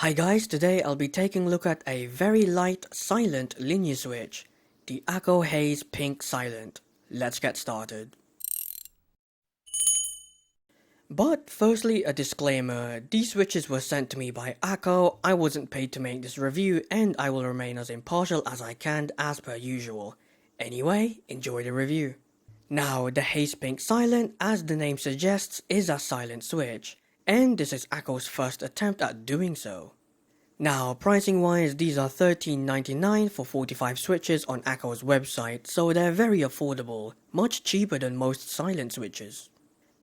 Hi guys, today I'll be taking a look at a very light, silent linear switch, the Akko Haze Pink Silent. Let's get started. But firstly, a disclaimer, these switches were sent to me by Akko, I wasn't paid to make this review, and I will remain as impartial as I can as per usual. Anyway, enjoy the review. Now, the Haze Pink Silent, as the name suggests, is a silent switch, and this is Akko's first attempt at doing so. Now, pricing wise, these are $13.99 for 45 switches on Akko's website, so they're very affordable, much cheaper than most silent switches.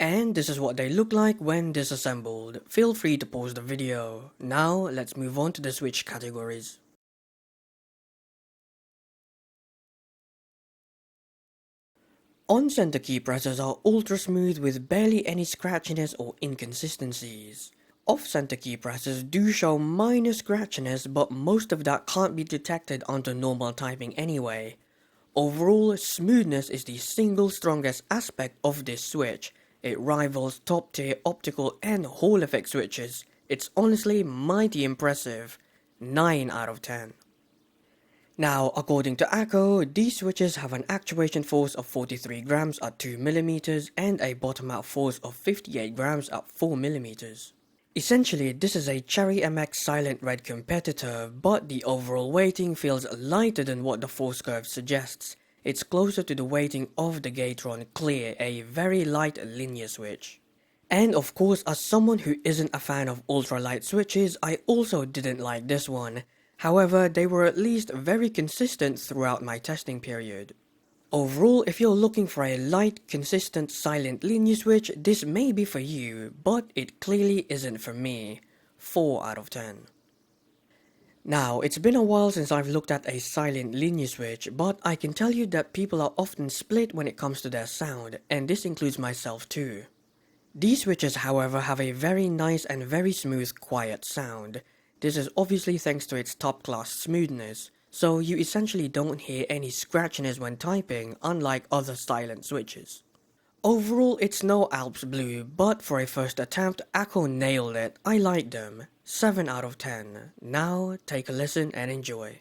And this is what they look like when disassembled. Feel free to pause the video. Now, let's move on to the switch categories. On-center key presses are ultra smooth with barely any scratchiness or inconsistencies. Off-center key presses do show minor scratchiness, but most of that can't be detected under normal typing anyway. Overall, smoothness is the single strongest aspect of this switch. It rivals top-tier optical and Hall effect switches. It's honestly mighty impressive. 9 out of 10. Now, according to Akko, these switches have an actuation force of 43 grams at 2mm and a bottom-out force of 58 grams at 4mm. Essentially, this is a Cherry MX silent red competitor, but the overall weighting feels lighter than what the force curve suggests. It's closer to the weighting of the Gateron Clear, a very light linear switch. And of course, as someone who isn't a fan of ultralight switches, I also didn't like this one. However, they were at least very consistent throughout my testing period. Overall, if you're looking for a light, consistent, silent linear switch, this may be for you, but it clearly isn't for me. 4 out of 10. Now, it's been a while since I've looked at a silent linear switch, but I can tell you that people are often split when it comes to their sound, and this includes myself too. These switches, however, have a very nice and very smooth, quiet sound. This is obviously thanks to its top-class smoothness, so you essentially don't hear any scratchiness when typing, unlike other silent switches. Overall, it's no Alps Blue, but for a first attempt, Akko nailed it. I like them. 7 out of 10. Now, take a listen and enjoy.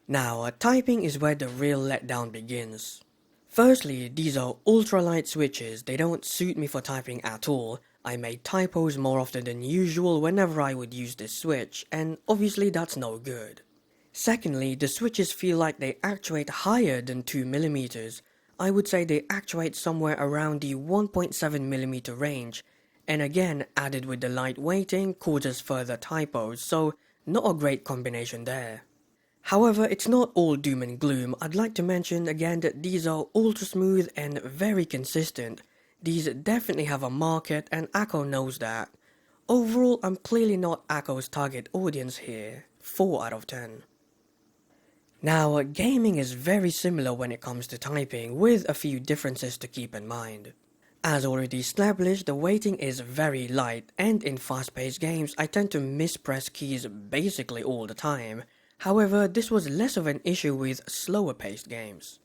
Now, typing is where the real letdown begins. Firstly, these are ultralight switches, they don't suit me for typing at all. I made typos more often than usual whenever I would use this switch, and obviously that's no good. Secondly, the switches feel like they actuate higher than 2mm. I would say they actuate somewhere around the 1.7mm range, and again, added with the light weighting causes further typos, so not a great combination there. However, it's not all doom and gloom. I'd like to mention again that these are ultra smooth and very consistent. These definitely have a market and Akko knows that. Overall, I'm clearly not Akko's target audience here. 4 out of 10. Now, gaming is very similar when it comes to typing, with a few differences to keep in mind. As already established, the weighting is very light, and in fast-paced games, I tend to mispress keys basically all the time. However, this was less of an issue with slower-paced games.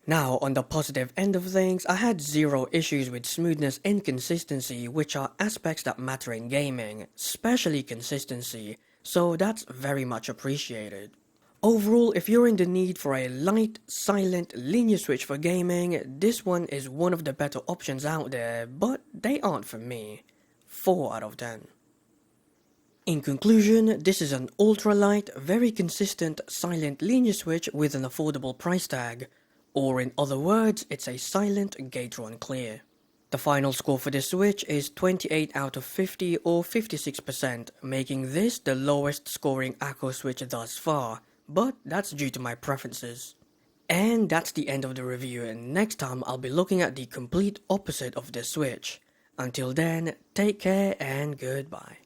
Now, on the positive end of things, I had zero issues with smoothness and consistency, which are aspects that matter in gaming, especially consistency, so that's very much appreciated. Overall, if you're in the need for a light, silent, linear switch for gaming, this one is one of the better options out there, but they aren't for me. 4 out of 10. In conclusion, this is an ultra-light, very consistent, silent linear switch with an affordable price tag. Or in other words, it's a silent Gateron Clear. The final score for this switch is 28 out of 50 or 56%, making this the lowest scoring Akko switch thus far, but that's due to my preferences. And that's the end of the review, and next time I'll be looking at the complete opposite of this switch. Until then, take care and goodbye.